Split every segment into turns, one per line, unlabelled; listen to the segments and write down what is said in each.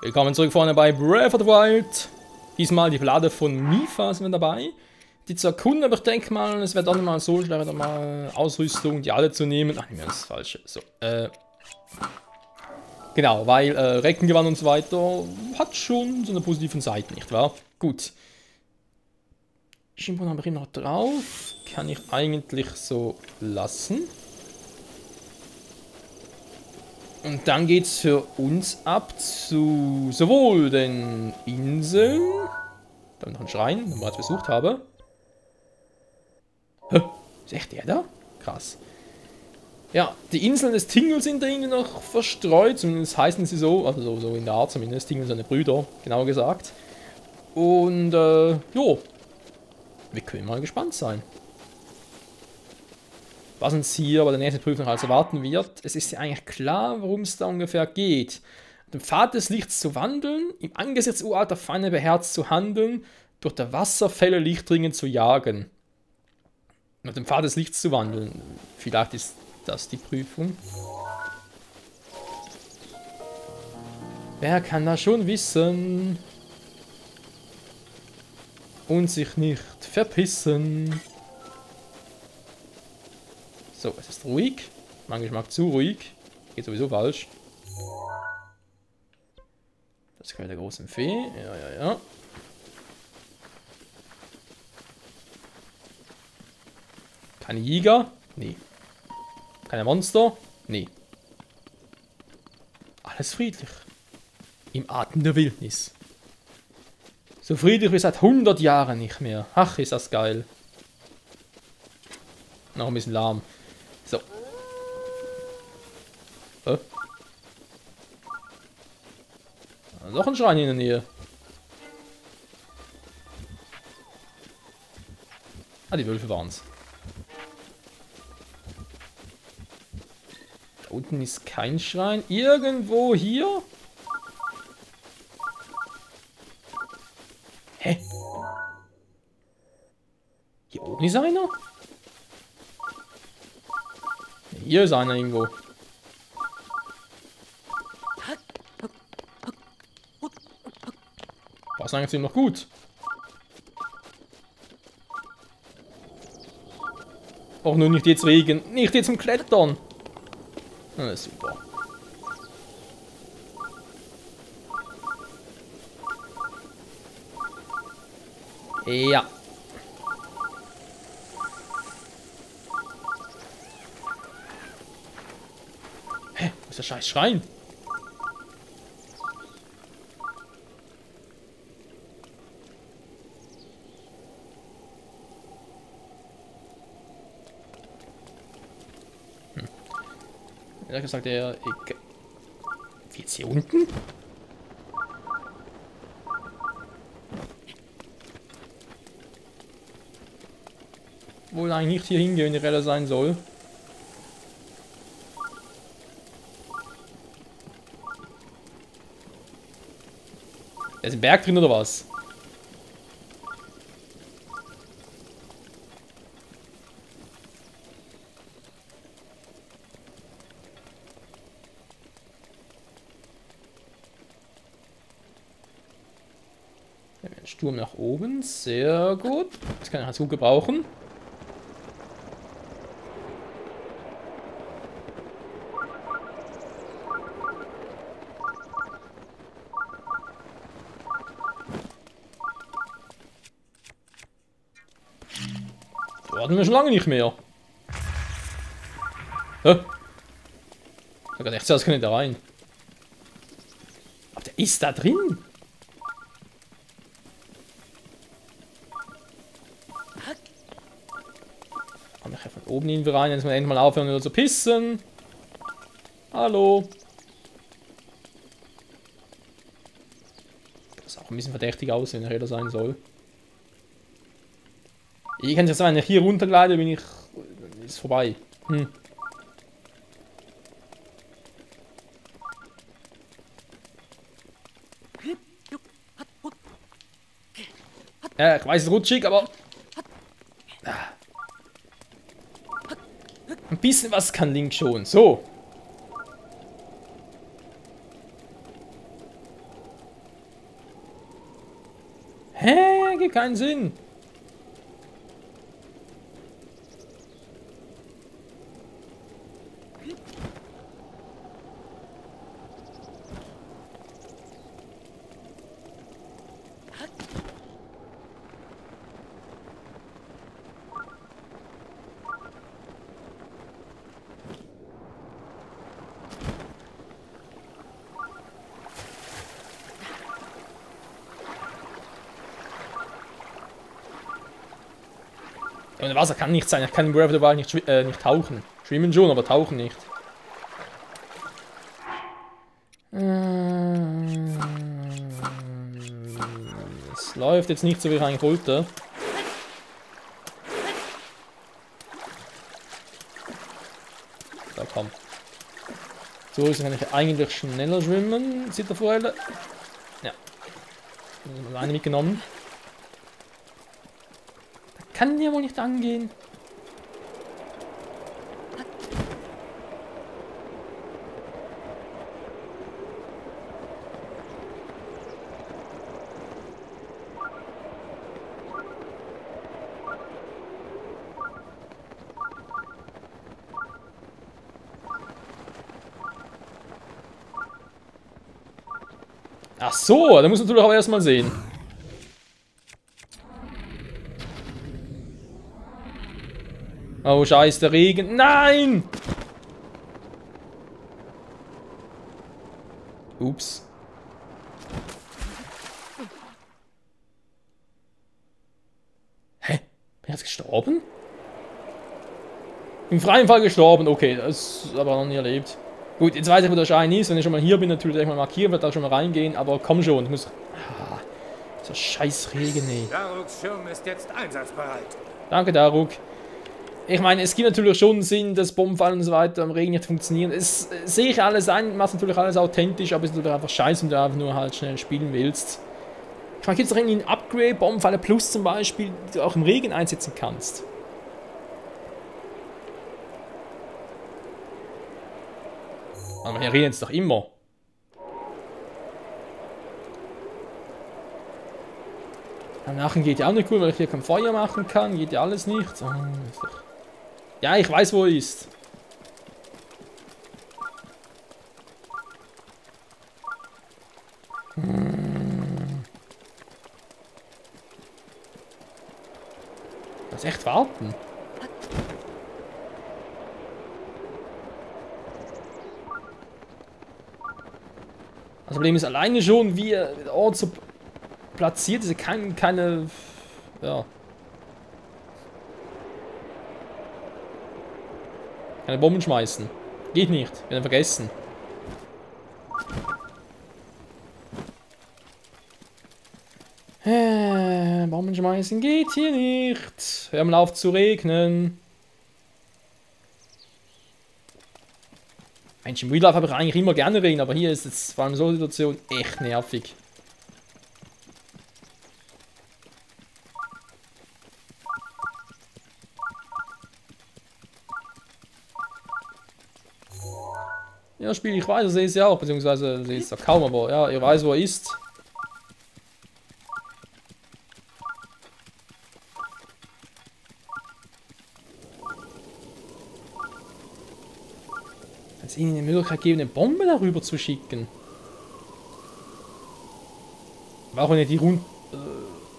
Willkommen zurück vorne bei Breath of the Wild. Diesmal die Lade von Mipha sind wir dabei. Die zu erkunden, aber ich denke mal, es wäre doch mal so schwer, da mal Ausrüstung, die alle zu nehmen. Ach, nee, das ist das Falsche. So, genau, weil Reckengewand und so weiter hat schon so eine positiven Seite, nicht wahr? Gut. Schimpfon habe ich noch drauf. Kann ich eigentlich so lassen. Und dann geht's für uns ab zu sowohl den Inseln. Da noch ein Schrein, den ich bereits besucht habe. Hä? Ist echt der da? Krass. Ja, die Inseln des Tingel sind da irgendwie noch verstreut. Zumindest heißen sie so. Also so in der Art zumindest. Tingel seine Brüder, genauer gesagt. Und, jo. Wir können mal gespannt sein. Was uns hier bei der nächsten Prüfung also erwarten wird. Es ist ja eigentlich klar, worum es da ungefähr geht. Dem Pfad des Lichts zu wandeln, im Angesichts uralter Feinde beherzt zu handeln, durch der Wasserfälle Lichtringe zu jagen. Auf dem Pfad des Lichts zu wandeln. Vielleicht ist das die Prüfung. Wer kann das schon wissen? Und sich nicht verpissen. So, es ist ruhig. Mein Geschmack zu ruhig. Geht sowieso falsch. Das gehört der großen Fee. Ja. Keine Jäger? Nee. Keine Monster? Nee. Alles friedlich. Im Atem der Wildnis. So friedlich wie seit 100 Jahren nicht mehr. Ach, ist das geil. Noch ein bisschen lahm. So. Noch ein Schrein in der Nähe. Ah, die Wölfe waren's. Da unten ist kein Schrein. Irgendwo hier? Hä? Hier oben ist einer? Hier ist einer irgendwo. Passt eigentlich noch gut. Auch nur nicht jetzt Regen. Nicht jetzt zum Klettern. Das ist super. Ja. Hä? Wo ist der scheiß Schrein? Er hat gesagt, er... Wie jetzt hier unten? Wohl eigentlich nicht hier hingehen, wenn die Räder sein soll. Da ist ein Berg drin oder was? Sturm nach oben, sehr gut. Das kann ich dazu gebrauchen. So hatten wir schon lange nicht mehr. Hä? Ich hab echt, das kann nicht da rein. Aber der ist da drin. Von oben irgendwie rein, jetzt mal endlich mal aufhören oder zu pissen. Hallo. Das sah auch ein bisschen verdächtig aus, wenn er Räder sein soll. Ich kann jetzt sagen, wenn ich hier runtergleite, bin ich... ist vorbei. Ja, ich weiß, es ist rutschig, aber... Ein bisschen was kann Link schon. So. Hä? Gibt keinen Sinn. Und Wasser kann nicht sein. Ich kann im Breath of the Wild nicht tauchen. Schwimmen schon, aber tauchen nicht. Es läuft jetzt nicht so, wie ich eigentlich wollte. Da komm. So ist kann ich eigentlich schneller schwimmen. Zitterforelle. Ja. Eine mitgenommen. Kann ja wohl nicht angehen. Ach so, da muss man natürlich auch erstmal sehen. Oh, scheiße, der Regen. Nein! Ups. Hä? Bin ich jetzt gestorben? Im freien Fall gestorben, okay, das ist aber noch nie erlebt. Gut, jetzt weiß ich, wo der Schein ist. Wenn ich schon mal hier bin, natürlich gleich mal markieren, wird da schon mal reingehen, aber komm schon, ich muss. Ah, so scheiß Regen, ey.
Daruks Schirm ist jetzt einsatzbereit.
Danke, Daruk. Ich meine, es gibt natürlich schon Sinn, dass Bombenfallen und so weiter im Regen nicht funktionieren. Es sehe ich alles ein, macht natürlich alles authentisch, aber es ist natürlich einfach scheiße, wenn du einfach nur halt schnell spielen willst. Ich meine, gibt es doch irgendwie ein Upgrade, Bombenfalle Plus zum Beispiel, die du auch im Regen einsetzen kannst. Aber wir reden jetzt doch immer. Nachher geht ja auch nicht cool, weil ich hier kein Feuer machen kann. Geht ja alles nicht. Oh, ist doch... Ja, ich weiß, wo er ist. Das echt warten. Das Problem ist alleine schon, wie der Ort so platziert ist. Keine. Ja. Keine Bomben schmeißen. Geht nicht. Wir haben vergessen. Bomben schmeißen geht hier nicht. Wir haben auf zu regnen. Mensch, im Real Life habe ich eigentlich immer gerne Regen, aber hier ist es vor allem so eine Situation echt nervig. Ja, Spiel, ich weiß, sehe es ja auch, beziehungsweise sehe es ja kaum, aber ja, ihr weiß, wo er ist. Kann es ihnen eine Möglichkeit geben, eine Bombe darüber zu schicken? Aber auch wenn er die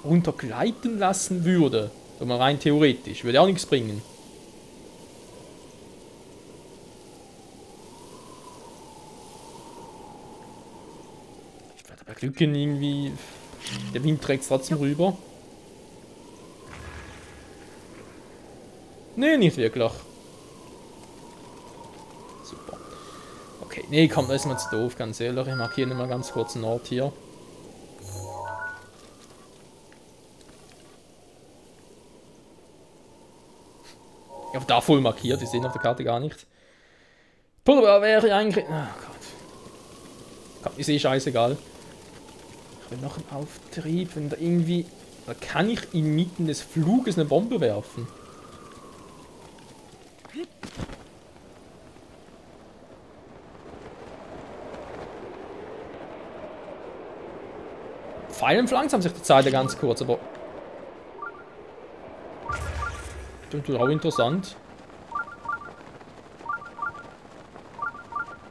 runtergleiten lassen würde, so mal rein theoretisch, würde auch nichts bringen. Bei Glück irgendwie. Der Wind trägt es trotzdem rüber. Nee, nicht wirklich. Super. Okay, nee, komm, das ist mir zu doof, ganz ehrlich. Ich markiere mal ganz kurz einen Ort hier. Ich habe da voll markiert, ich sehe auf der Karte gar nicht. Pulver wäre eigentlich. Oh Gott. Komm, ist eh scheißegal. Ich will noch einen Auftrieb, wenn da irgendwie. Da kann ich inmitten des Fluges eine Bombe werfen. Pfeilen verlangsamt sich die Zeit ja ganz kurz, aber... Das ist auch interessant.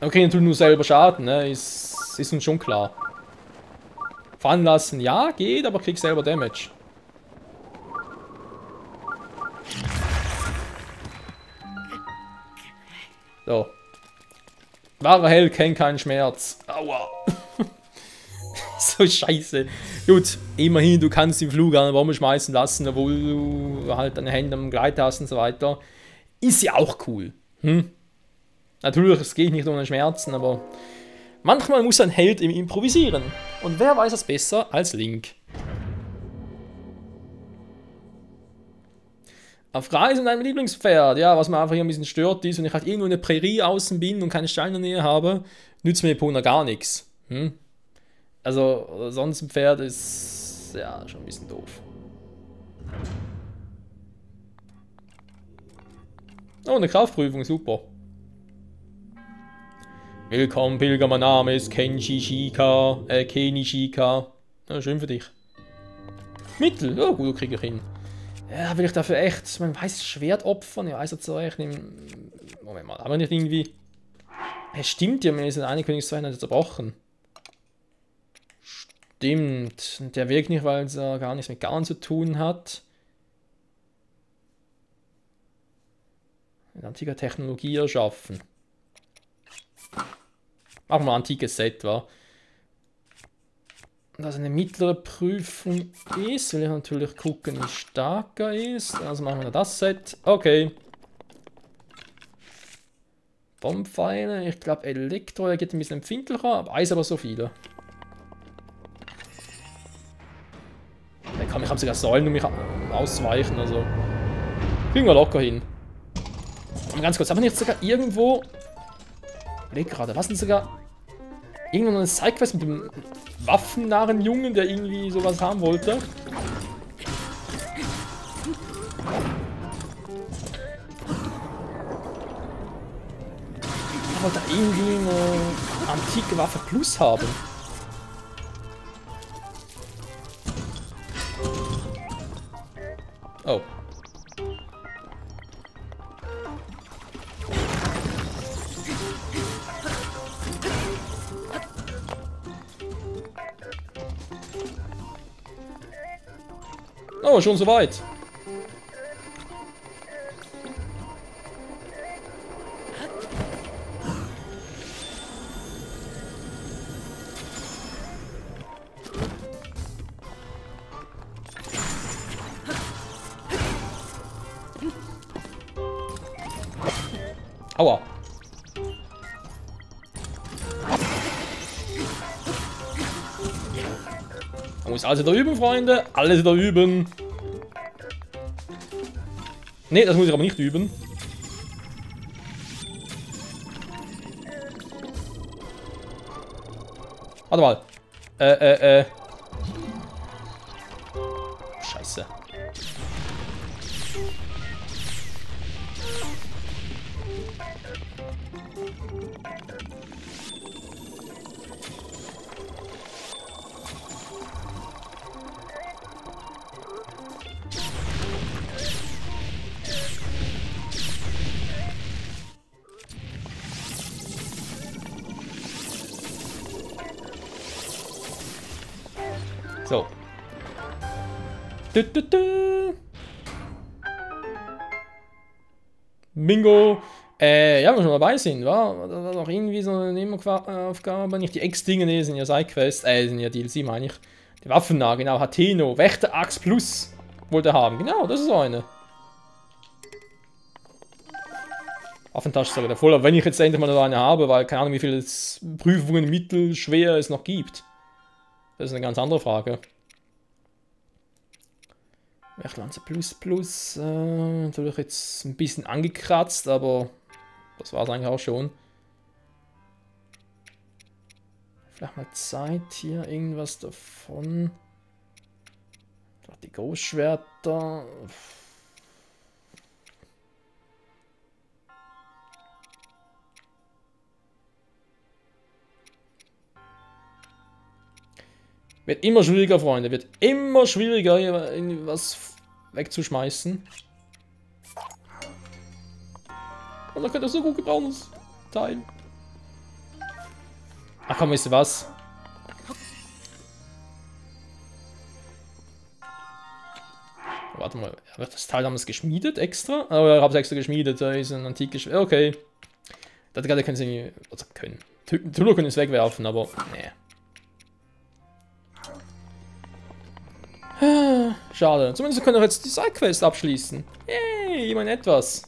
Okay, natürlich nur selber Schaden, ne? Ist uns schon klar. Fallen lassen, ja, geht, aber krieg selber Damage. So. Wahrer Held kennt keinen Schmerz. Aua. So scheiße. Gut, immerhin, du kannst den Flug an der Bombe schmeißen lassen, obwohl du halt deine Hände am Gleit hast und so weiter. Ist ja auch cool. Natürlich, es geht nicht ohne Schmerzen, aber manchmal muss ein Held im improvisieren. Und wer weiß es besser als Link? Auf Reisen mit einem Lieblingspferd, ja, was mir einfach hier ein bisschen stört ist, wenn ich halt irgendwo in der Prärie außen bin und keine Steine in der Nähe habe, nützt mir Epona gar nichts. Also, sonst ein Pferd ist, ja, schon ein bisschen doof. Oh, eine Kraftprüfung, super. Willkommen, Pilger, mein Name ist Kenji Shika, Keni Shika. Ja, schön für dich. Mittel, ja gut, kriege ich hin. Ja, will ich dafür echt mein weißes Schwert opfern? Ja, also so, ich nehme... Moment mal, aber nicht irgendwie... Es stimmt ja, mir ist eine Königseinheit zerbrochen. Stimmt. Und der wirkt nicht, weil es gar nichts mit Garn zu tun hat. Mit antiker Technologie erschaffen. Machen wir ein antikes Set, wa? Das eine mittlere Prüfung ist, will ich natürlich gucken, wie stark er ist. Also machen wir das Set. Okay. Bombenpfeile, ich glaube Elektro, der geht ein bisschen empfindlicher, weiß aber so viele. Ich habe sogar Säulen, um mich auszuweichen, also. Kriegen wir locker hin. Aber ganz kurz, haben wir nicht sogar irgendwo. Ich überlege gerade, was denn sogar. Irgendwo eine Sidequest mit dem waffennarren Jungen, der irgendwie sowas haben wollte. Ich wollte irgendwie eine antike Waffe Plus haben. Oh. Oh, schon soweit. Aua. Man muss alles wieder üben, Freunde. Alles wieder üben. Ne, das muss ich aber nicht üben. Warte mal. Scheiße. So. Bingo. Ja, wenn wir schon dabei sind, war noch irgendwie so eine Nebenaufgabe, nicht die Ex-Dinge, ne, sind ja Sidequests, sind ja DLC, meine ich. Die Waffennah, genau, Hateno, Wächter Axt Plus wollte er haben, genau, das ist so eine. Waffentasche sogar der voll, aber wenn ich jetzt endlich mal noch eine habe, weil keine Ahnung, wie viele Prüfungen mittelschwer es noch gibt. Das ist eine ganz andere Frage. Wächterlanze Plus. Natürlich jetzt ein bisschen angekratzt, aber das war es eigentlich auch schon. Vielleicht mal Zeit hier, irgendwas davon. Die Großschwerter. Wird immer schwieriger, Freunde. Wird immer schwieriger, hier was wegzuschmeißen. Und dann könnt ihr so gut gebrauchen, das Teil. Ach komm, wisst ihr was? Warte mal, wird das Teil damals geschmiedet extra? Oh, ich habe es extra geschmiedet, da ist ein antikes... Okay. Das gerade können sie nicht... Also können. Natürlich können es wegwerfen, aber... Nee. Schade. Zumindest können wir jetzt die Sidequest abschließen. Yay, immerhin etwas.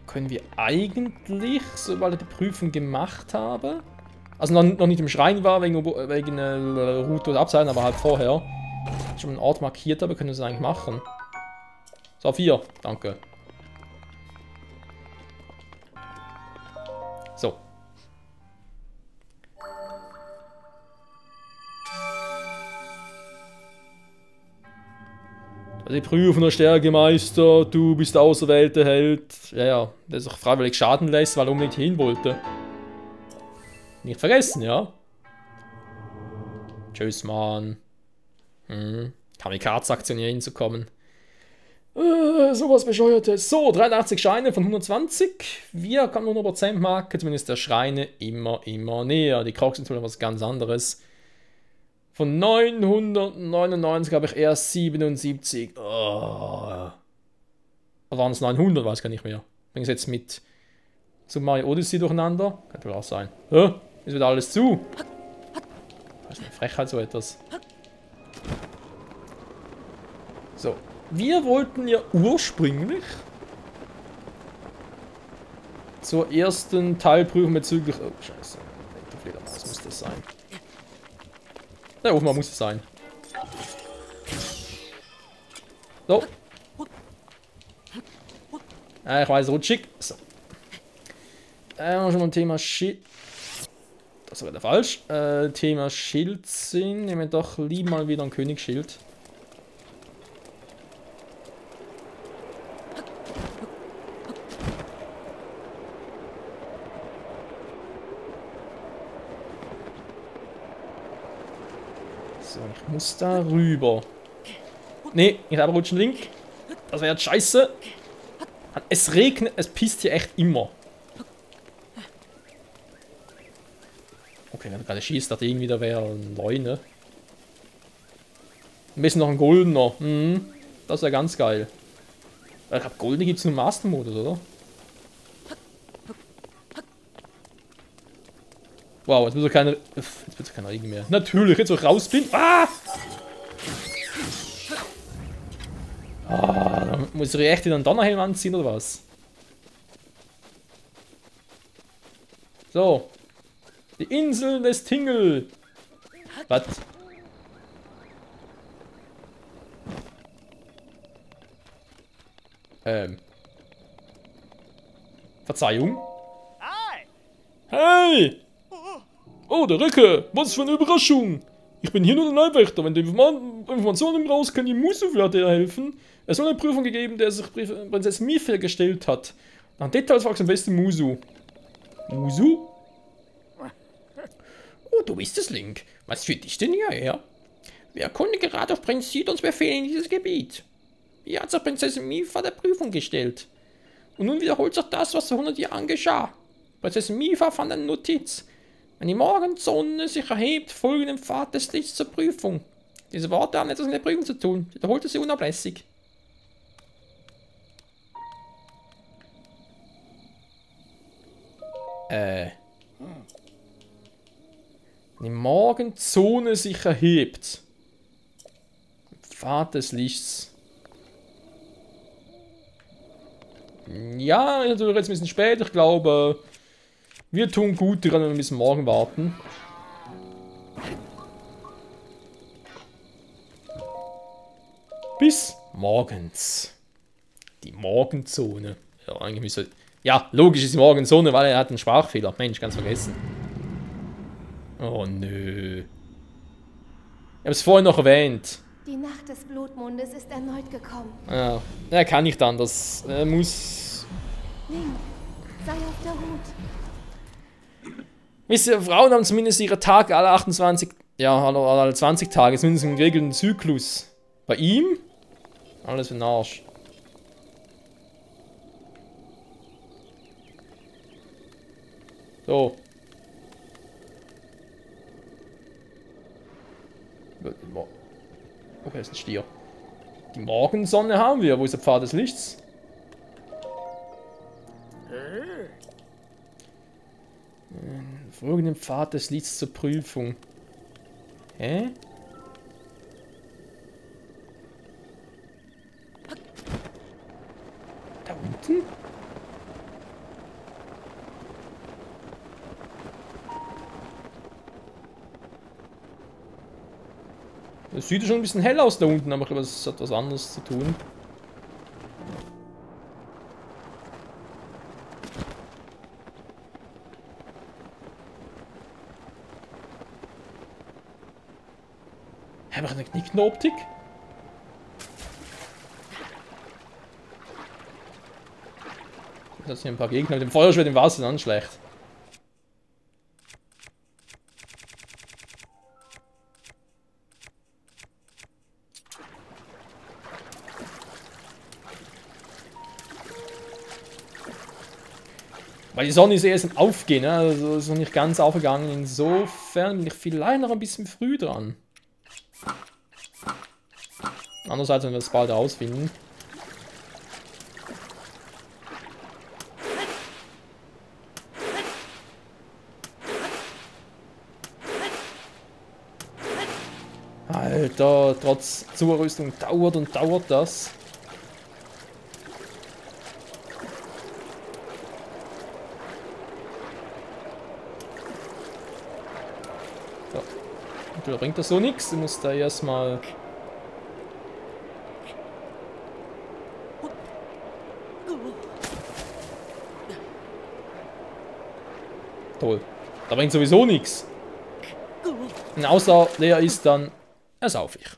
Können wir eigentlich, sobald ich die Prüfung gemacht habe... Also noch nicht im Schrein war, wegen Route oder Abseiten, aber halt vorher. Schon einen Ort markiert habe, können wir es eigentlich machen. So, 4. Danke. So. Die Prüfung der Stärkemeister, du bist der auserwählte Held. Ja, der sich freiwillig schaden lässt, weil er unbedingt hin wollte. Nicht vergessen, ja? Tschüss, Mann. Kamikaze-Aktion hier hinzukommen. Sowas Bescheuertes. So, 83 Scheine von 120. Wir kommen 100% Marke, zumindest der Schreine immer näher. Die Crocs sind was ganz anderes. Von 999 habe ich erst 77. Oh. Waren es 900? Weiß gar nicht mehr. Bring es jetzt mit Super Mario Odyssey durcheinander. Könnte wohl auch sein. Hä? Ist wieder alles zu? Das ist eine Frechheit, so etwas. So. Wir wollten ja ursprünglich zur ersten Teilprüfung bezüglich... Oh, scheiße. Was muss das sein? Da oben muss es sein. So. Ich weiß, rutschig. So. Schon mal Thema Schild. Das war wieder falsch. Thema Schild sind. Nehmen wir doch lieber mal wieder ein Königsschild. So, ich muss da rüber. Nee, nicht abrutschen, Link. Das wäre jetzt scheiße. Es regnet, es pisst hier echt immer. Okay, wenn er gerade schießt, dachte irgendwie, da wäre ein Leune. Ein bisschen noch ein goldener. Das wäre ganz geil. Ich glaube, goldene gibt es nur im Master-Modus, oder? Wow, jetzt wird er keine... Jetzt wird er kein Regen mehr. Natürlich, jetzt wo ich raus bin. Ah! Ah, dann muss ich echt wieder einen Donnerhelm anziehen, oder was? So. Die Insel des Tingle. Was? Verzeihung? Hey! Oh, der Ricke! Was für eine Überraschung! Ich bin hier nur der Leibwächter. Wenn die Informationen raus kann, die Musu für dir helfen. Es soll eine Prüfung gegeben, der sich Prinzessin Mifia gestellt hat. Nach Details fragst du am besten Musu. Musu? Oh, du bist es, Link. Was führt dich denn hierher? Wir erkunden gerade auf Prinz Sidons Befehl in dieses Gebiet. Hier hat sich Prinzessin Mifia der Prüfung gestellt. Und nun wiederholt sich das, was vor 100 Jahren geschah. Prinzessin Mifia fand eine Notiz. Wenn die Morgensonne sich erhebt, folge dem Pfad des Lichts zur Prüfung. Diese Worte haben etwas mit der Prüfung zu tun. Wiederholte sie unablässig. Die Morgenzone sich erhebt. Pfad des Lichts. Ja, natürlich jetzt ein bisschen spät. Ich glaube, wir tun gut daran, wenn wir bis morgen warten. Bis morgens. Die Morgenzone. Ja, eigentlich müsste... Ja, logisch ist die Morgenzone, weil er hat einen Sprachfehler. Mensch, ganz vergessen. Oh, nö. Ich habe es vorhin noch erwähnt.
Die Nacht des Blutmondes ist erneut gekommen.
Ja, er kann nicht anders. Er muss...
Link, sei auf der Hut.
Wisst ihr, Frauen haben zumindest ihre Tage alle 28, ja, alle 20 Tage, zumindest im geregelten Zyklus. Bei ihm? Alles für den Arsch. So. Okay, ist ein Stier. Die Morgensonne haben wir. Wo ist der Pfad des Lichts? Folgenden Pfad des Lichts zur Prüfung. Hä? Da unten? Es sieht schon ein bisschen hell aus da unten, aber ich glaube, es hat was anderes zu tun. Habe ich eine Knicknoptik? Das sind ein paar Gegner mit dem Feuerschwert im Wasser, dann schlecht. Weil die Sonne ist erst im Aufgehen, ne? Also ist noch nicht ganz aufgegangen. Insofern bin ich vielleicht noch ein bisschen früh dran. Andererseits werden wir es bald herausfinden. Alter, trotz Zurüstung dauert und dauert das. So. Natürlich bringt das so nichts. Du musst da erstmal. Toll. Da bringt sowieso nichts. Und außer der ist dann ersauf ich.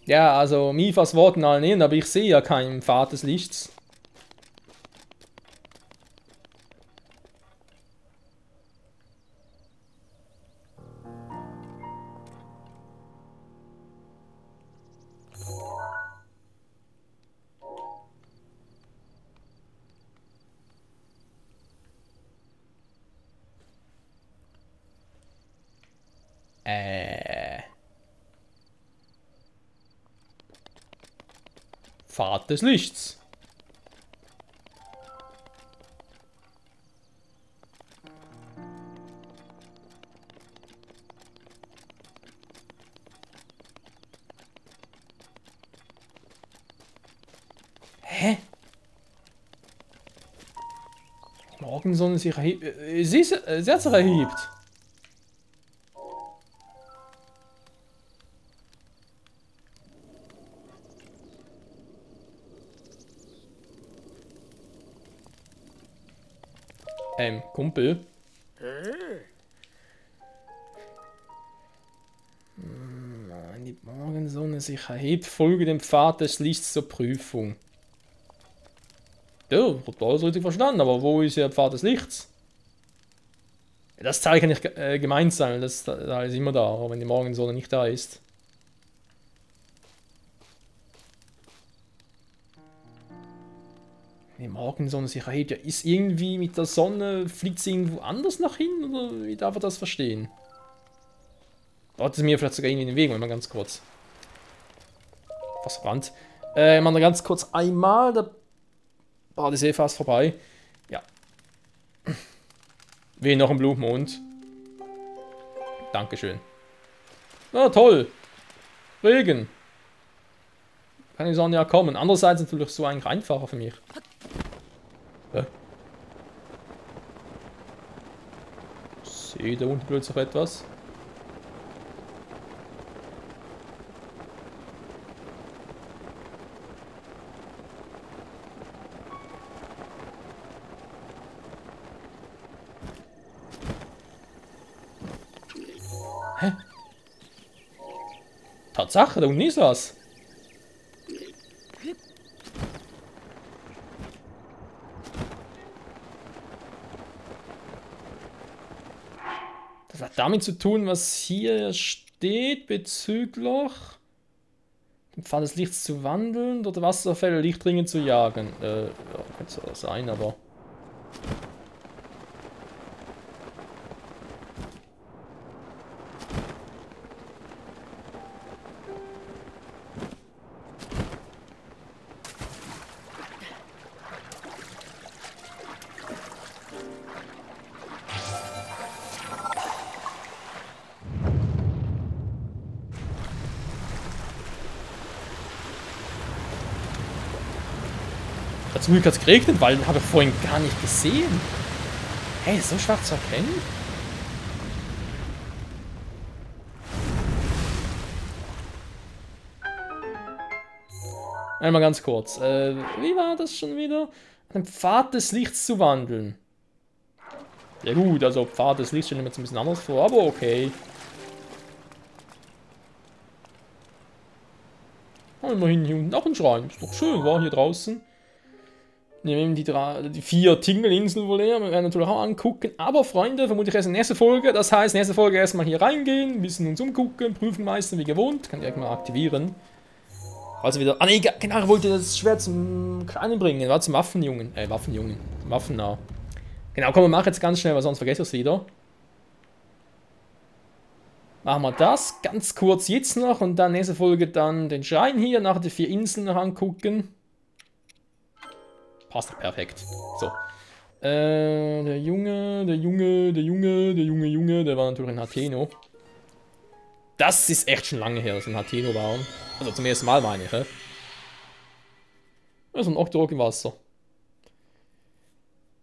Ja, also Mifas Worten alle nehmen, aber ich sehe ja keinen Pfad des Lichts. Pfad des Lichts. Hä? Morgensonne sich erhebt. Sie hat sich erhebt. Kumpel. Wenn die Morgensonne sich erhebt, folge dem Pfad des Lichts zur Prüfung. Ja, ich hab alles richtig verstanden, aber wo ist der Pfad des Lichts? Das Teil kann nicht gemeint sein, das Teil ist immer da, auch wenn die Morgensonne nicht da ist. Die Morgensonne sich erhebt, ja, ist irgendwie mit der Sonne, fliegt sie irgendwo anders nach hin, oder wie darf er das verstehen? Dort ist mir vielleicht sogar irgendwie den Weg, mal ganz kurz. Was verbrannt. Mal ganz kurz einmal, da war die See fast vorbei. Ja. Wie noch ein Blutmond. Dankeschön. Na toll. Regen. Kann die Sonne ja kommen. Andererseits natürlich so eigentlich einfacher für mich. Sehe da unten plötzlich etwas. Hä? Tatsache, da unten ist was. Das hat damit zu tun, was hier steht bezüglich dem Pfad des Lichts zu wandeln oder Wasserfälle Lichtringe zu jagen. Ja, könnte so sein, aber... Zum Glück hat es geregnet, weil habe ich vorhin gar nicht gesehen. Hey, ist so schwach zu erkennen? Einmal ganz kurz. Wie war das schon wieder? An den Pfad des Lichts zu wandeln. Ja gut, also Pfad des Lichts stelle ich mir jetzt ein bisschen anders vor, aber okay. Immerhin hier unten auch ein Schrein. Ist doch schön, war hier draußen. Nehmen die 4 Tingle-Inseln wohl her. Wir werden natürlich auch angucken. Aber Freunde, vermutlich erst in der nächsten Folge. Das heißt, nächste Folge erstmal hier reingehen, ein bisschen uns umgucken, prüfen meistens wie gewohnt. Kann ich direkt mal aktivieren. Also wieder. Ah ne, genau, ich wollte das Schwert zum Kleinen bringen. War zum Waffenjungen. Waffenjungen. Waffennah. Genau, komm, wir machen jetzt ganz schnell, weil sonst vergesse ich es wieder. Machen wir das ganz kurz jetzt noch und dann nächste Folge dann den Schrein hier, nachher die 4 Inseln noch angucken. Passt doch perfekt. So. Der Junge, der war natürlich in Hateno. Das ist echt schon lange her, dass wir in Hateno waren. Also zum ersten Mal meine ich, hä? Ja, so ein Octorok im Wasser.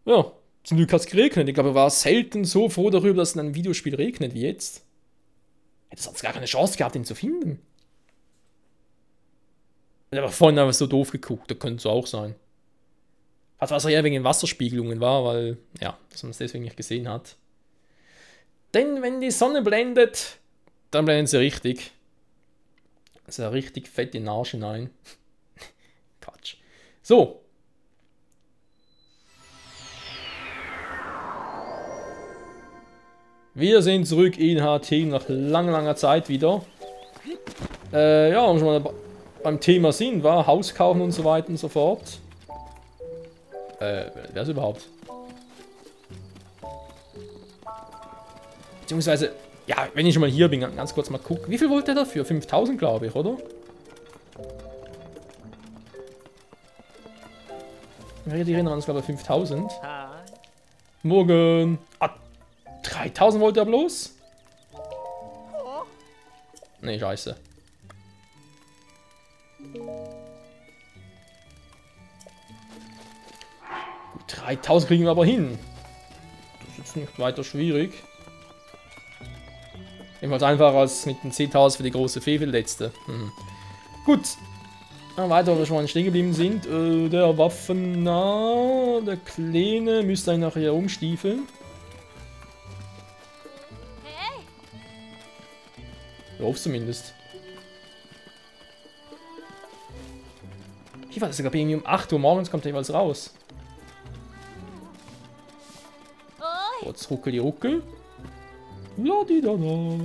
Ja, zum Glück hat es geregnet. Ich glaube, er war selten so froh darüber, dass in einem Videospiel regnet wie jetzt. Hätte sonst gar keine Chance gehabt, ihn zu finden. Ich habe vorhin einfach so doof geguckt, da könnte es auch sein. Hat was eher wegen den Wasserspiegelungen war, weil, ja, dass man es deswegen nicht gesehen hat. Denn wenn die Sonne blendet, dann blendet sie richtig. Also richtig fett in den Arsch hinein. Quatsch. So. Wir sind zurück in HT nach langer Zeit wieder. Ja, und schon mal beim Thema sind, war Haus kaufen und so weiter und so fort. Wer ist überhaupt? Beziehungsweise, ja, wenn ich schon mal hier bin, ganz kurz mal gucken. Wie viel wollte er dafür? 5000, glaube ich, oder? Die erinnern uns, glaube ich, 5000. Morgen. Ah, 3000 wollte er bloß? Nee, scheiße. 3000 kriegen wir aber hin. Das ist jetzt nicht weiter schwierig. Jedenfalls einfacher als mit den 10.000 für die große Fee für die letzte. Gut. Weiter, wo wir schon mal stehen geblieben sind. Der Waffennah, der Kleine, müsste eigentlich nachher umstiefeln. Ich hoffe zumindest. Hier war das sogar irgendwie um 8 Uhr morgens, kommt er jeweils raus. Kurz ruckeli ruckel. La di da da.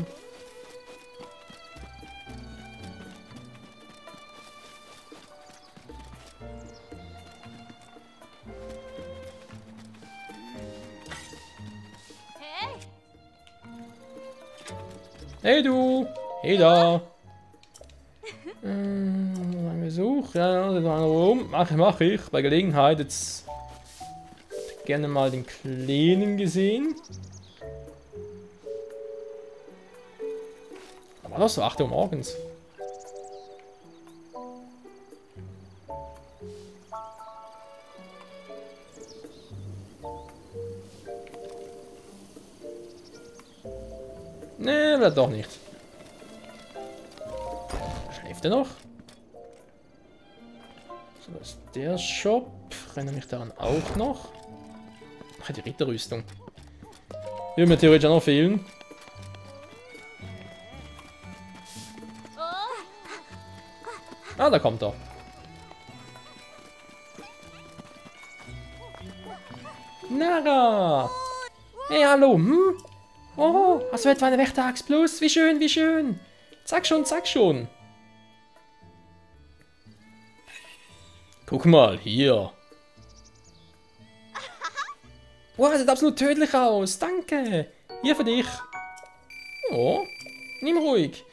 Hey du! Hey da! Ein Besuch, ja, da rum. Mach ich. Bei Gelegenheit jetzt gerne mal den Kleinen gesehen. War das so 8 Uhr morgens? Nee, wird doch nicht. Schläft er noch? So, ist der Shop. Renne mich daran auch noch. Ach, die Ritterrüstung. Würde mir theoretisch auch noch fehlen. Ah, da kommt er. Nara! Hey, hallo, hm? Oh, hast du etwa eine Wächter-Axt plus? Wie schön, wie schön! Sag schon, sag schon! Guck mal, hier. Wow, das sieht absolut tödlich aus. Danke. Hier für dich. Oh, nimm ruhig.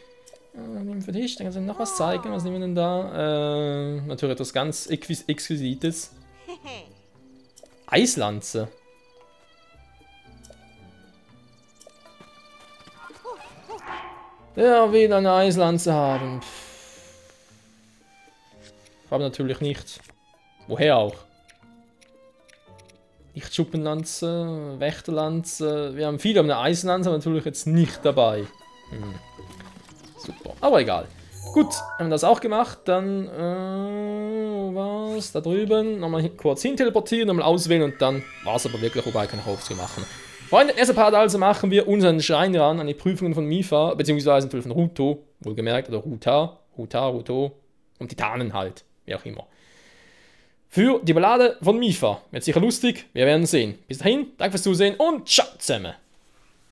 Nimm für dich. Dann kannst du noch was zeigen. Was nehmen wir denn da? Natürlich etwas ganz Exquisites. Eislanze. Ja, will eine Eislanze haben. Aber natürlich nicht. Woher auch? Lichtschuppenlanze, Wächterlanze. Wir haben viele, aber eine Eislanze aber natürlich jetzt nicht dabei. Super. Aber egal. Gut, haben wir das auch gemacht. Dann, was? Da drüben. Nochmal kurz hin teleportieren, nochmal auswählen und dann war es aber wirklich vorbei, keine Hof zu machen. Freunde, in erster Part also machen wir unseren Schrein ran an die Prüfungen von Mipha, beziehungsweise natürlich von Ruto, wohlgemerkt, oder Ruto und Titanen halt, wie auch immer. Für die Ballade von Mipha. Wird sicher lustig, wir werden sehen. Bis dahin, danke fürs Zusehen und ciao zusammen.